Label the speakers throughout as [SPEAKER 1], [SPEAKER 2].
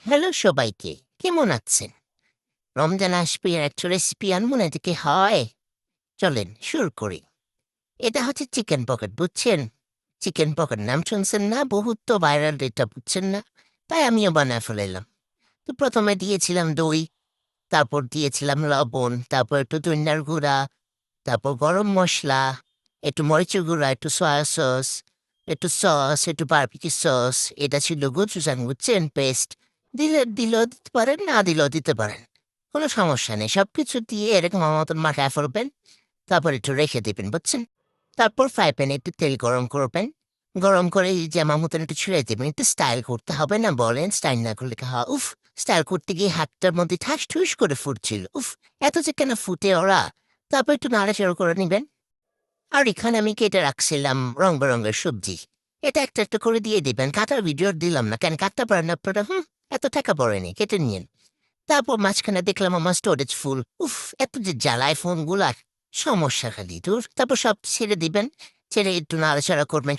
[SPEAKER 1] Hello সবাইকে, কেমন আছেন? রমজান আসবে আর একটা রেসিপি আনবো না এদিকে হয়? চলেন শুরু করি। এটা হচ্ছে চিকেন পকেট বুঝছেন? চিকেন পকেট নাম শুনছেন না? বহুত তো ভাইরাল এটা বুঝছেন না? তাই আমিও বানায় ফেলাইলাম। তো ১ম এ দিয়েছিলাম দই, তারপর দিয়েছিলাম লবণ, তারপর একটু ধনিয়ার গুঁড়া, তারপর গরম মসলা, একটু মরিচের গুঁড়া, একটু সয়া সস, একটু সস, একটু বারবিকিউ সস। এটা ছিল গোচুজান বুঝছেন পেস্ট। দিলেও দিতে পারেন, না দিলেও দিতে পারেন। কোনো সমস্যা নেই। সবকিছু দিয়ে এরকম আমার মতন মাখায় ফেলবেন। তারপর একটু রেখে দিবেন বুঝছেন? তারপর ফ্রাই প্যানে একটু তেল গরম করবেন। গরম করে এই যে আমার মতন একটু ছুঁড়ে দিবেন। একটু স্টাইল করতে হবে না বলেন? স্টাইল না করলে উফ! স্টাইল করতে গিয়ে হাতটার মধ্যে ঠাস-ঠুস করে ফুটছিল। উফ! এত যে কেন ফুটে ওরা? তারপর একটু নাড়াচাড়া করে নিবেন। আর এখানে আমি কেটে রাখছিলাম রং-বেরঙের সবজি। এটা একটা, একটা করে দিয়ে দিবেন। কাটার ভিডিও দিলাম না। কেন কাটতে পারেন না আপনারা? এত টাকা পড়েনি, কেটে নিয়েন। তারপর মাঝখানে দেখলাম আমার স্টোরেজ ফুল। উফ! এত যে জ্বালায় ফোনগুলার, সমস্যা খালি ধুর। তারপর সব ছেড়ে দিবেন। ছেড়ে একটু নাড়াচাড়া করবেন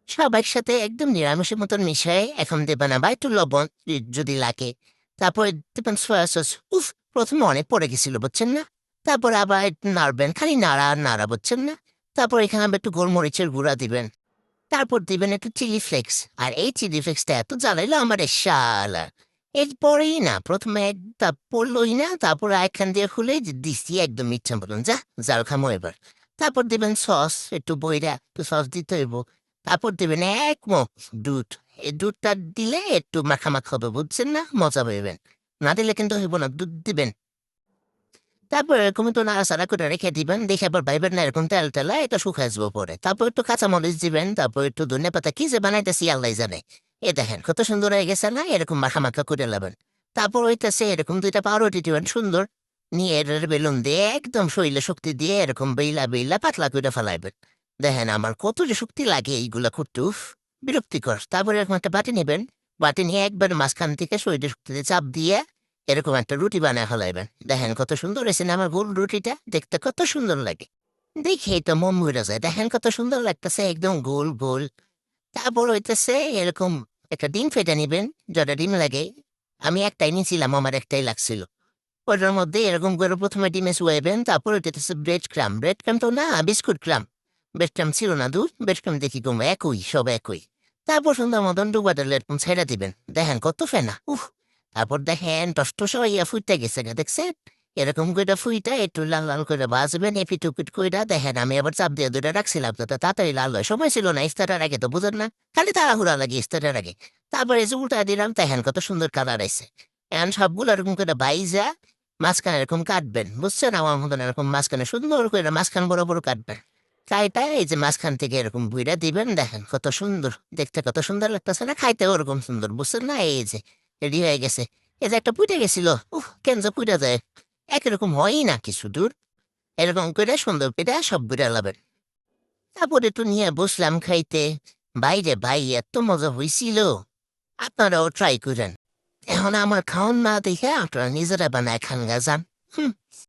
[SPEAKER 1] সব একসাথে একদম নিরামিষের মতন মিশায়ে এখন দেবেন আবার একটু লবণ যদি লাগে। তারপরে দিবেন সয়া সস। উফ! ১ম এ অনেক পড়ে গেছিল বুঝছেন না? তারপর আবার একটু নাড়বেন। খালি নাড়া আর নাড়া বুঝছেন না? তারপর এখানে আবার একটু গোলমরিচের গুঁড়া দিবেন। তারপর দিবেন একটু চিলি ফ্লেক্স। আর এই চিলি ফ্লেক্সটা এত জ্বালাইলো আমারে শালা। এরপরেই না ১ম এ একটা পড়লই না, তারপরে আরেকখান দিয়ে খুলে যে দিছি একদম ইচ্ছা মতন। যাহ! জাল খামো এবার। তারপর দিবেন সস, একটু বইরা একটু সস দিতে হইব। তারপর দিবেন ১ মগ দুধ। এই দুধটা দিলে একটু মাখা হবে বুঝছেন না? মজা পাইবেন। না দিলে কিন্তু হইব না, দুধ দিবেন। তারপর এরকম একটু নাড়াচাড়া করে রেখে দিবেন। দেখে আবার ভাইবেন না এরকম তেল এটা শুকায় যাবো পরে। তারপর একটু কাঁচামরিচ দিবেন, তারপর একটু ধনিয়া পাতা কি যে বানাইতেছি আল্লাহই জানে। দেখেন কত সুন্দর হয়ে গেছে না? এরকম মাখা করে লাবেন। তারপর হইতাছে এরকম ২ টা পাউরুটি দিবেন সুন্দর। নিয়ে এটার বেলুন দিয়ে একদম শরীলে শক্তি দিয়ে এরকম বেইলা পাতলা কইরা ফেলাইবেন। দেখেন আমার কত যে শক্তি লাগে এইগুলা করতে উফ! বিরক্তিকর। তারপরে এরকম একটা বাটি নিবেন। বাটি নিয়ে একবার মাঝখান থেকে শরীরের শক্তিতে চাপ দিয়ে এরকম একটা রুটি বানায় ফেলাইবেন। দেখেন কত সুন্দর হইছে না আমার গোল রুটিটা? দেখতে কত সুন্দর লাগে। দেখেই তো মন ভইরা যায়। দেখেন কত সুন্দর লাগতেছে একদম গোল। তারপর হইতেছে এরকম একটা ডিম ফেটে নিবেন, যটা ডিম লাগে। আমি একটাই নিছিলাম, আমার একটাই লাগছিল। ওটার মধ্যে এরকম করে ১ম এ ডিমে চুবাইবেন, তারপর হইতেছে ব্রেড ক্রাম্ব। ব্রেড ক্রাম্ব তো না, বিস্কুট ক্রাম্ব। ব্রেড ক্রাম্ব ছিল না দূর। ব্রেড ক্রাম্ব দিয়ে কি করব? একই, সব একই। তারপর সুন্দর মতন ডুবা ডালে এরকম ছাইড়া দিবেন। দেখেন কত ফেনা। উফ! তারপর দেখেন টসটস হইয়া ফুইটা গেছে গা, দেখছেন? এরকম কইরা ফুইটা একটু লাল কইরা ভাজবেন এপিঠ ওপিঠ কইরা। দেখেন আমি আবার চাপ দিয়ে ধইরা রাখছিলাম যাতে তাড়াতাড়ি লাল হয়। সময় ছিল না ইফতারের আগে তো বুঝেন না? খালি তাড়াহুড়া লাগে ইফতারের আগে। তারপরে এই যে উল্টায় দিলাম দেখেন কত সুন্দর কালার আইছে। এখন সবগুলো এরকম করে বাইজা মাঝখানে এরকম কাটবেন। বুঝছেন? আমার মতন এরকম মাঝখানে সুন্দর কইরা মাঝখান বরাবর কাটবেন। কাইটা এই যে মাঝখান থেকে এরকম বুইড়া দিবেন। দেখেন কত সুন্দর। দেখতে কত সুন্দর লাগতেছে না? খাইতেও ওরকম সুন্দর। বুঝছেন না? এই যে রেডি হয়ে গেছে। এই যে একটা পুইটা গেছিল। উফ! কেন যে পুইটা যায়? একরকম হয়ই না কিছু দূর। এরকম কইরা সুন্দর কইরা সব বুইড়া লাবেন। তারপর একটু নিয়ে বসলাম খাইতে। ভাইরে ভাই এত মজা হইছিল! আপনারাও ট্রাই কইরেন। এখন আমার খাওন না দেখে আপনারা নিজেরা বানায় খান গা যান। হুম।